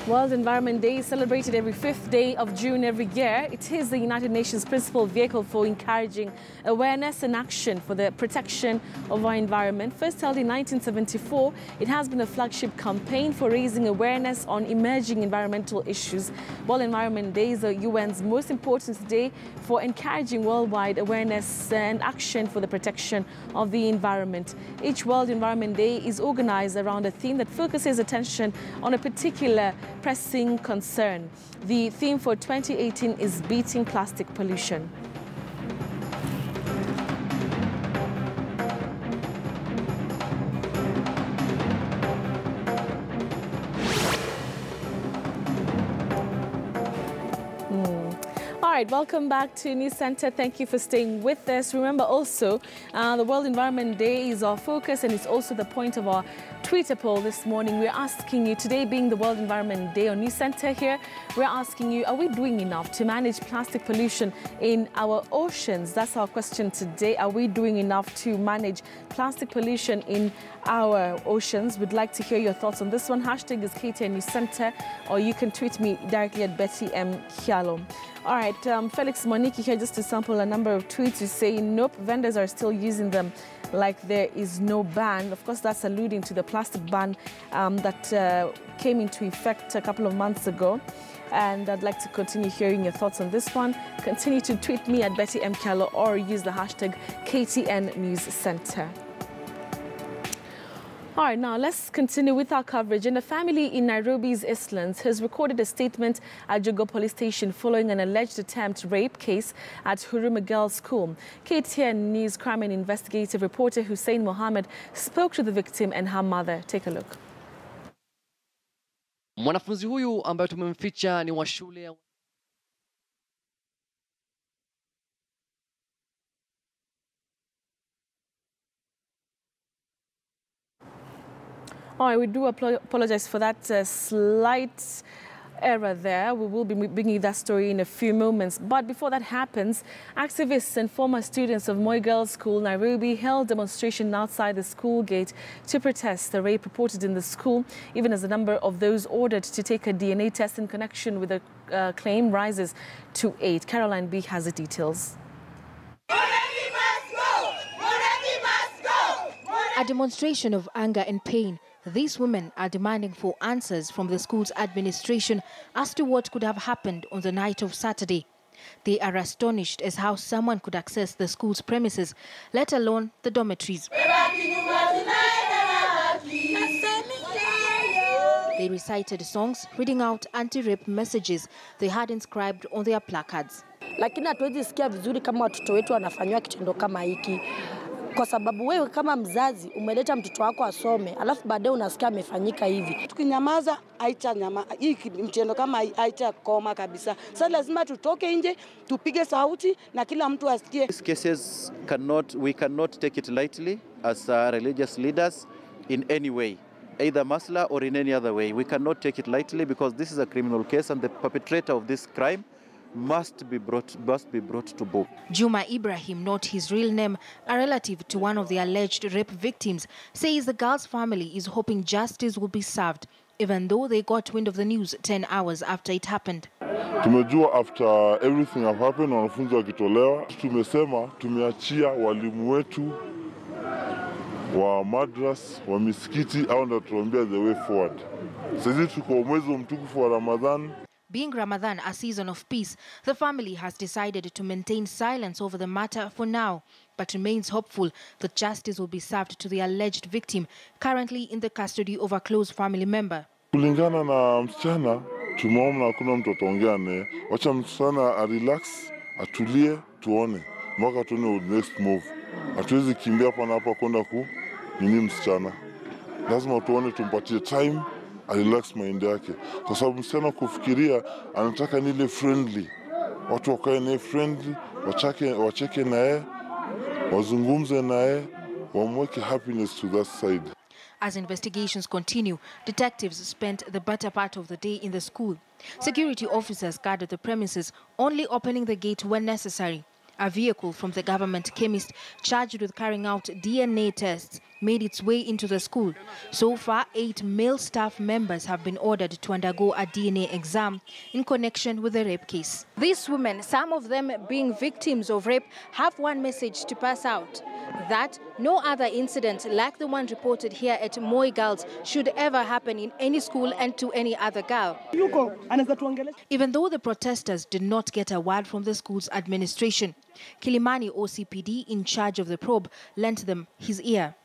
World Environment Day is celebrated every 5th day of June every year. It is the United Nations principal vehicle for encouraging awareness and action for the protection of our environment. First held in 1974, it has been a flagship campaign for raising awareness on emerging environmental issues. World Environment Day is the UN's most important day for encouraging worldwide awareness and action for the protection of the environment. Each World Environment Day is organized around a theme that focuses attention on a particular pressing concern. The theme for 2018 is beating plastic pollution. All right, welcome back to News Center. Thank you for staying with us. Remember also, the World Environment Day is our focus, and it's also the point of our Twitter poll this morning. We're asking you, today being the World Environment Day on News Center here, we're asking you, are we doing enough to manage plastic pollution in our oceans? That's our question today. Are we doing enough to manage plastic pollution in our oceans? We'd like to hear your thoughts on this one. Hashtag is KTN News Center, or you can tweet me directly at Betty M. Kialo. All right, Felix Moniki here just to sample a number of tweets. You say, nope, vendors are still using them like there is no ban. Of course, that's alluding to the plastic ban that came into effect a couple of months ago. And I'd like to continue hearing your thoughts on this one. Continue to tweet me at Betty M. Kialo or use the hashtag KTN News Center. All right, now let's continue with our coverage. And a family in Nairobi's Eastlands has recorded a statement at Jogo Police Station following an alleged attempt rape case at Moi Girls School. KTN News crime and investigative reporter Hussein Mohammed spoke to the victim and her mother. Take a look. Mwanafunzi huyu ambaye tumemficha ni wa shule. All right, we do apologize for that slight error there. We will be bringing that story in a few moments. But before that happens, activists and former students of Moi Girls School, Nairobi, held demonstration outside the school gate to protest the rape reported in the school, even as the number of those ordered to take a DNA test in connection with the claim rises to 8. Caroline B. has the details. A demonstration of anger and pain. These women are demanding for answers from the school's administration as to what could have happened on the night of Saturday. They are astonished as how someone could access the school's premises, let alone the dormitories. They recited songs, reading out anti-rape messages they had inscribed on their placards. Lakini hatuwezi sikia vizuri kama watoto wetu wanafanywa kitendo kama hiki. Kwa sababu wewe kama mzazi umeleta mtoto wako asome, alafu baadaye unasikia amefanyika hivi. Tukinyamaza haicha nyama, hii mtendo kama haicha koma kabisa. Sasa lazima tutoke nje, tupige sauti na kila mtu asikie. These cases we cannot take it lightly as religious leaders in any way, either masla or in any other way. We cannot take it lightly because this is a criminal case and the perpetrator of this crime must be brought to book. Juma Ibrahim, not his real name, a relative to one of the alleged rape victims, says the girl's family is hoping justice will be served, even though they got wind of the news 10 hours after it happened. Tumejua after everything have happened, wanafunzi wakitolewa, tumesema tumeachia walimu wetu wa madras, wa misikiti, au ndio tuambia the way forward. Sisi tuko mwezi mtukufu wa Ramadhan. Being Ramadan a season of peace, the family has decided to maintain silence over the matter for now, but remains hopeful that justice will be served to the alleged victim, currently in the custody of a close family member. Kulingana na msichana, tumeona hakuna mtu ataongea naye. Wacha msichana relax, atulie, tuone. Mpaka tuone next move. Hatuwezi kimbia hapa na hapa kwenda nini msichana. Lazima tuone, tumpatie time. Relax mind yake, kwa sababu msichana kufikiria anataka nile friendly, watu wakae naye friendly, wacheke naye, wazungumze naye, wamweke happiness to that side. As investigations continue, detectives spent the better part of the day in the school. Security officers guarded the premises, only opening the gate when necessary. A vehicle from the government chemist charged with carrying out DNA tests made its way into the school. So far, 8 male staff members have been ordered to undergo a DNA exam in connection with the rape case. These women, some of them being victims of rape, have one message to pass out: that no other incident like the one reported here at Moi Girls should ever happen in any school and to any other girl. Even though the protesters did not get a word from the school's administration, Kilimani OCPD in charge of the probe lent them his ear.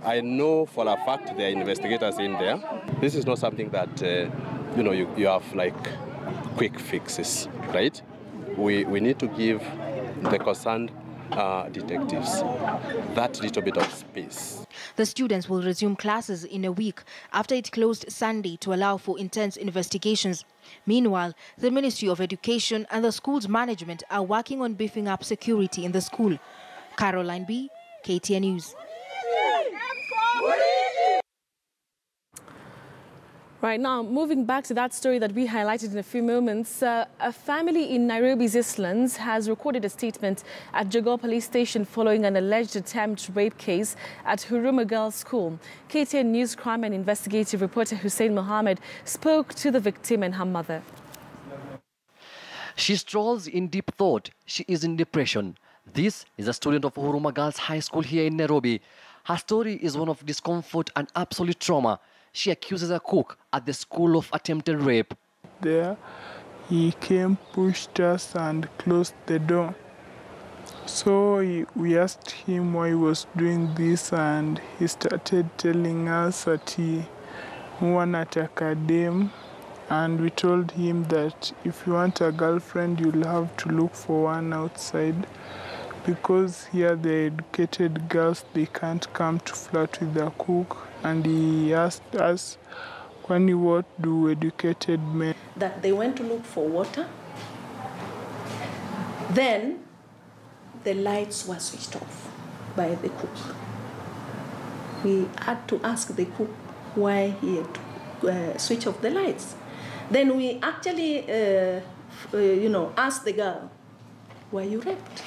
I know for a fact there are investigators in there. This is not something that you have like quick fixes, right? We need to give the concerned detectives that little bit of space. The students will resume classes in a week after it closed Sunday to allow for intense investigations. Meanwhile, the Ministry of Education and the school's management are working on beefing up security in the school. Caroline B, KTN News. Right now, moving back to that story that we highlighted in a few moments, a family in Nairobi's Eastlands has recorded a statement at Jogoo Police Station following an alleged attempt rape case at Moi Girls School. KTN News crime and investigative reporter Hussein Mohammed spoke to the victim and her mother. She strolls in deep thought. She is in depression. This is a student of Moi Girls High School here in Nairobi. Her story is one of discomfort and absolute trauma. She accuses a cook at the school of attempted rape. There, he came, pushed us and closed the door. So we asked him why he was doing this, and he started telling us that he wanted a academe, and we told him that if you want a girlfriend, you'll have to look for one outside, because here the educated girls, they can't come to flirt with the cook. And he asked us, what do educated men? That they went to look for water. Then the lights were switched off by the cook. We had to ask the cook why he had to switch off the lights. Then we actually, asked the girl, were you raped?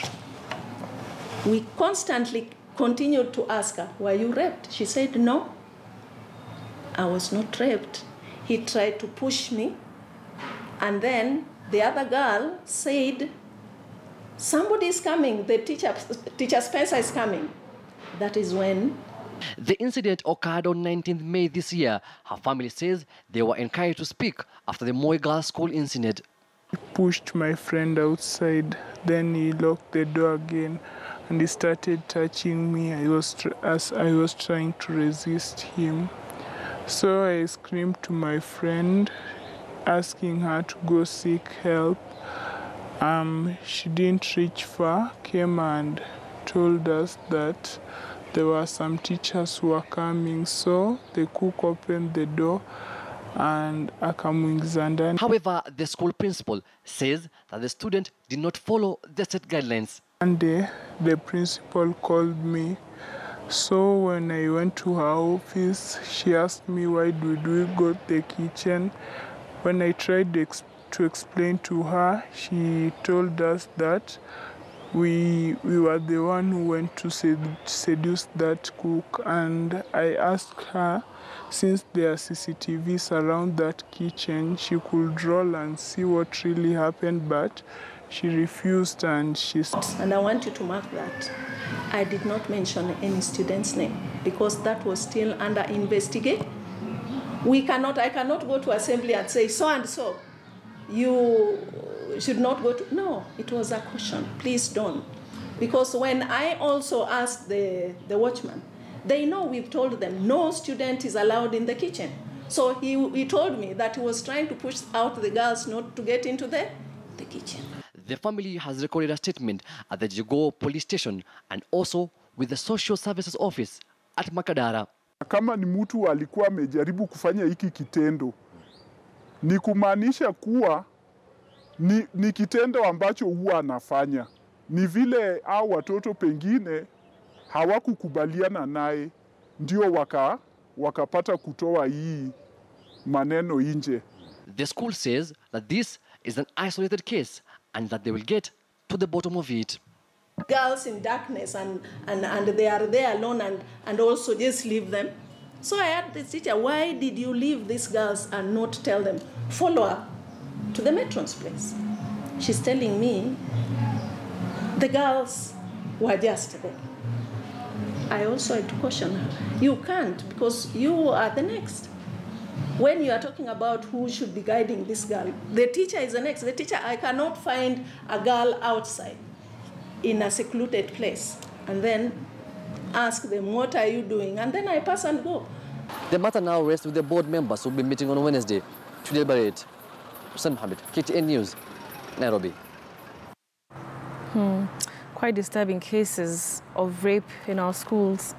We constantly continued to ask her, were you raped? She said, no, I was not raped. He tried to push me. And then the other girl said, somebody is coming, the teacher Spencer is coming. That is when... The incident occurred on 19th May this year. Her family says they were encouraged to speak after the Moi Girls School incident. He pushed my friend outside, then he locked the door again, and he started touching me as I was trying to resist him. So I screamed to my friend, asking her to go seek help. She didn't reach far, came and told us that there were some teachers who were coming. So the cook opened the door and akamuingiza ndani. However, the school principal says that the student did not follow the set guidelines. One day, the principal called me. So when I went to her office, she asked me why did we go to the kitchen. When I tried to explain to her, she told us that we were the one who went to seduce that cook. And I asked her, since there are CCTVs around that kitchen, she could roll and see what really happened, but she refused and she... And I want you to mark that. I did not mention any student's name because that was still under investigation. I cannot go to assembly and say, so and so, you should not go to... No, it was a caution. Please don't. Because when I also asked the watchman, they know we've told them no student is allowed in the kitchen. So he told me that he was trying to push out the girls not to get into the kitchen. The family has recorded a statement at the Jogoo Police Station and also with the Social Services Office at Makadara. Kama ni mtu alikuwa amejaribu kufanya hiki kitendo, ni kumaanisha kuwa ni kitendo ambacho huwa anafanya. Ni vile hao watoto pengine hawakukubaliana naye, ndio wakapata kutoa hii maneno nje. The school says that this is an isolated case and that they will get to the bottom of it. girls in darkness and they are there alone and also just leave them. So I asked the teacher, why did you leave these girls and not tell them, follow up to the matron's place? She's telling me the girls were just there. I also had to caution her. You can't, because you are the next. When you are talking about who should be guiding this girl, the teacher is the next. The teacher, I cannot find a girl outside in a secluded place and then ask them, what are you doing? And then I pass and go. The matter now rests with the board members who will be meeting on Wednesday to deliberate. Hussein Mohammed, KTN News, Nairobi. Quite disturbing cases of rape in our schools.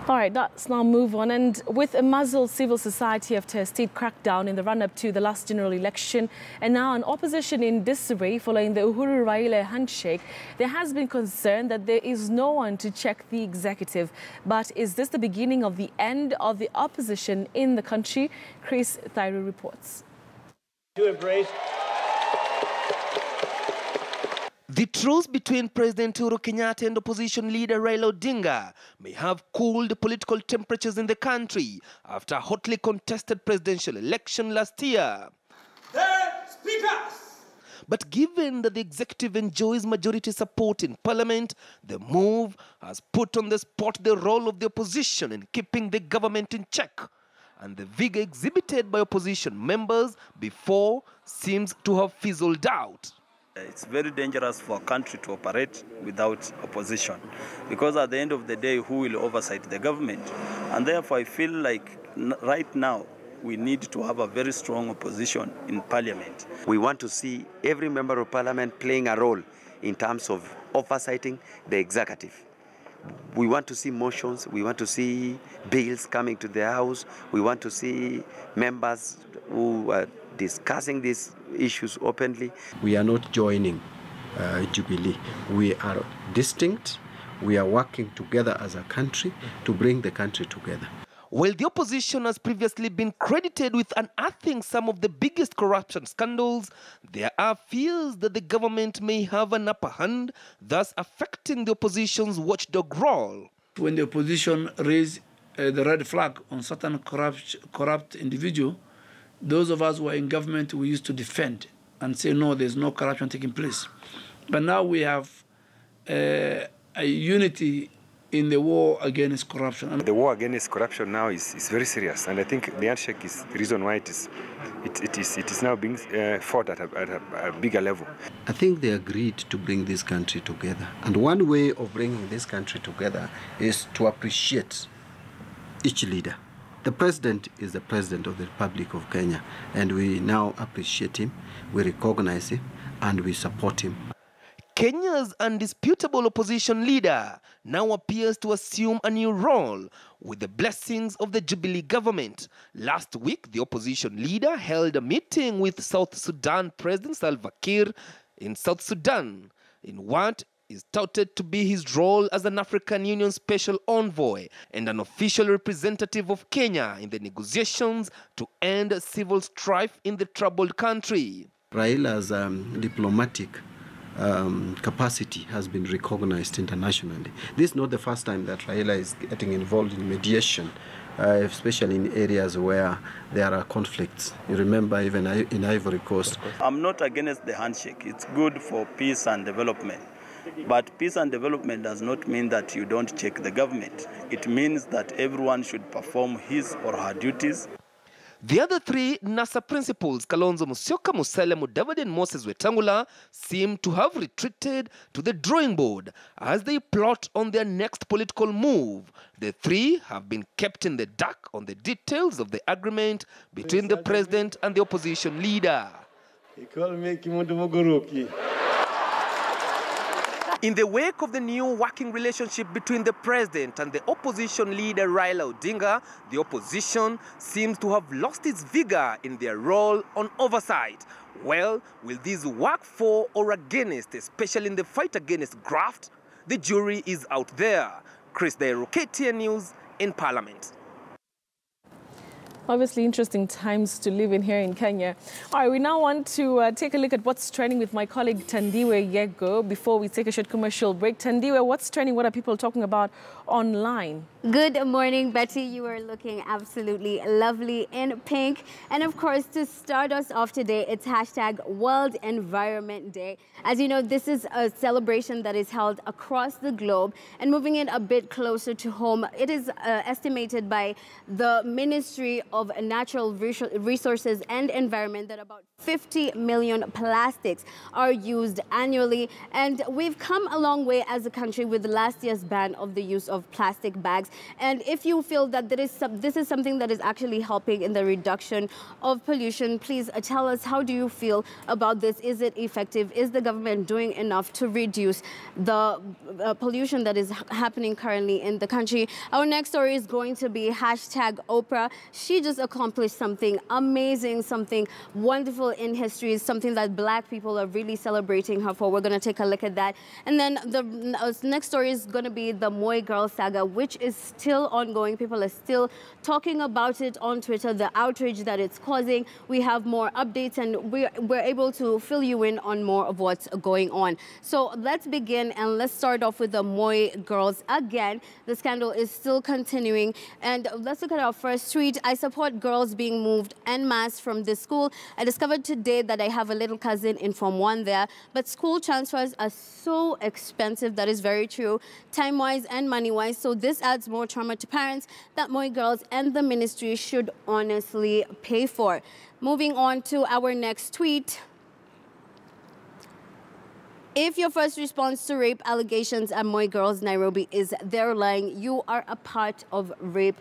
All right, let's now move on. And with a muzzled civil society after a state crackdown in the run-up to the last general election, and now an opposition in disarray following the Uhuru Raila handshake, there has been concern that there is no one to check the executive. But is this the beginning of the end of the opposition in the country? Chris Thyro reports. To embrace. The truce between President Uhuru Kenyatta and opposition leader Raila Odinga may have cooled political temperatures in the country after a hotly contested presidential election last year. The speakers! But given that the executive enjoys majority support in parliament, the move has put on the spot the role of the opposition in keeping the government in check. And the vigor exhibited by opposition members before seems to have fizzled out. It's very dangerous for a country to operate without opposition, because at the end of the day, who will oversight the government? And therefore, I feel like right now, we need to have a very strong opposition in parliament. We want to see every member of parliament playing a role in terms of oversighting the executive. We want to see motions, we want to see bills coming to the House, we want to see members who are discussing these issues openly. We are not joining Jubilee. We are distinct. We are working together as a country to bring the country together. While the opposition has previously been credited with unearthing some of the biggest corruption scandals, there are fears that the government may have an upper hand, thus affecting the opposition's watchdog role. When the opposition raised the red flag on certain corrupt individual, those of us who are in government, we used to defend and say, no, there's no corruption taking place. But now we have a unity in the war against corruption. The war against corruption now is very serious, and I think the handshake is the reason why it is now being fought at a bigger level. I think they agreed to bring this country together. And one way of bringing this country together is to appreciate each leader. The president is the president of the Republic of Kenya, and we now appreciate him, we recognize him, and we support him. Kenya's undisputable opposition leader now appears to assume a new role with the blessings of the Jubilee government. Last week, the opposition leader held a meeting with South Sudan President Salva Kiir in South Sudan in what is touted to be his role as an African Union special envoy and an official representative of Kenya in the negotiations to end civil strife in the troubled country. Raila's diplomatic capacity has been recognized internationally. This is not the first time that Raila is getting involved in mediation, especially in areas where there are conflicts. You remember even in Ivory Coast. I'm not against the handshake. It's good for peace and development. But peace and development does not mean that you don't check the government. It means that everyone should perform his or her duties. The other three NASA principals, Kalonzo Musyoka, Musalia Mudavadi and Moses Wetangula, seem to have retreated to the drawing board as they plot on their next political move. The three have been kept in the dark on the details of the agreement between the president and the opposition leader. He called me Kimuntu Muguruki. In the wake of the new working relationship between the president and the opposition leader Raila Odinga, the opposition seems to have lost its vigor in their role on oversight. Well, will this work for or against, especially in the fight against graft? The jury is out there. Chris Thyro, KTN News in Parliament. Obviously, interesting times to live in here in Kenya. All right, we now want to take a look at what's trending with my colleague Tandiwe Yego before we take a short commercial break. Tandiwe, what's trending? What are people talking about online? Good morning, Betty. You are looking absolutely lovely in pink. And of course, to start us off today, it's hashtag World Environment Day. As you know, this is a celebration that is held across the globe. And moving it a bit closer to home, it is estimated by the Ministry of Natural Resources and Environment that about 50 million plastics are used annually. And we've come a long way as a country with last year's ban of the use of plastic bags. And if you feel that this is something that is actually helping in the reduction of pollution, please tell us, how do you feel about this? Is it effective? Is the government doing enough to reduce the pollution that is happening currently in the country? Our next story is going to be hashtag Oprah. She just accomplished something amazing, something wonderful in history, something that Black people are really celebrating her for. We're going to take a look at that. And then the next story is going to be the Moi Girls saga, which is still ongoing. People are still talking about it on Twitter, the outrage that it's causing. We have more updates and we're able to fill you in on more of what's going on. So let's begin and let's start off with the Moi Girls again. The scandal is still continuing. And let's look at our first tweet. I support girls being moved en masse from this school. I discovered today that I have a little cousin in Form 1 there, but school transfers are so expensive. That is very true, time-wise and money-wise. So this adds more trauma to parents that Moi Girls and the ministry should honestly pay for. Moving on to our next tweet. If your first response to rape allegations at Moi Girls Nairobi is they're lying, you are a part of rape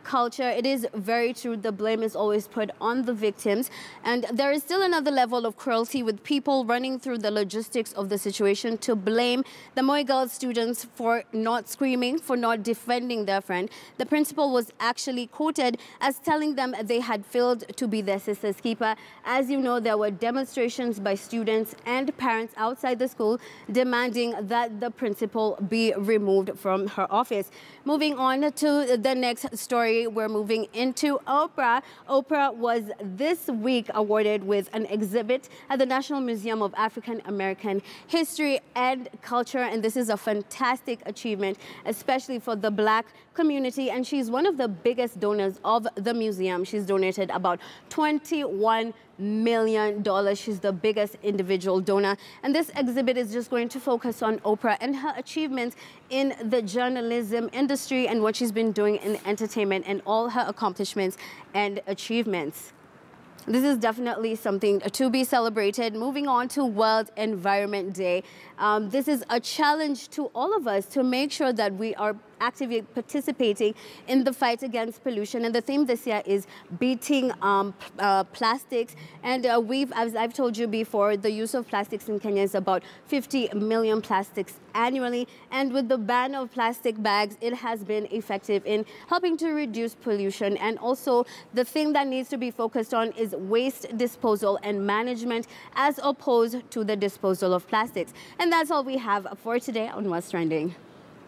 culture. It is very true. The blame is always put on the victims. And there is still another level of cruelty with people running through the logistics of the situation to blame the Moi Girls students for not screaming, for not defending their friend. The principal was actually quoted as telling them they had failed to be their sister's keeper. As you know, there were demonstrations by students and parents outside the school demanding that the principal be removed from her office. Moving on to the next story, we're moving into Oprah. Oprah was this week awarded with an exhibit at the National Museum of African American History and Culture, and this is a fantastic achievement, especially for the Black community, and she's one of the biggest donors of the museum. She's donated about $21 million. She's the biggest individual donor. And this exhibit is just going to focus on Oprah and her achievements in the journalism industry and what she's been doing in entertainment and all her accomplishments and achievements. This is definitely something to be celebrated. Moving on to World Environment Day. This is a challenge to all of us to make sure that we are actively participating in the fight against pollution. And the theme this year is beating plastics. And as I've told you before, the use of plastics in Kenya is about 50 million plastics annually. And with the ban of plastic bags, it has been effective in helping to reduce pollution. And also, the thing that needs to be focused on is waste disposal and management as opposed to the disposal of plastics. And that's all we have for today on What's Trending.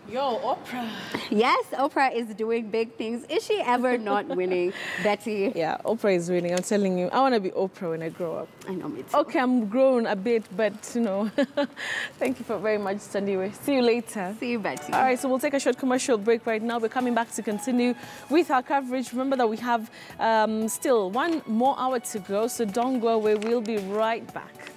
Yo, Oprah. Yes, Oprah is doing big things. Is she ever not winning, Betty? Yeah, Oprah is winning. I'm telling you, I want to be Oprah when I grow up. I know, me too. Okay, I'm grown a bit, but, you know, thank you very much, Tandiwe. See you later. See you, Betty. All right, so we'll take a short commercial break right now. We're coming back to continue with our coverage. Remember that we have still 1 more hour to go, so don't go away. We'll be right back.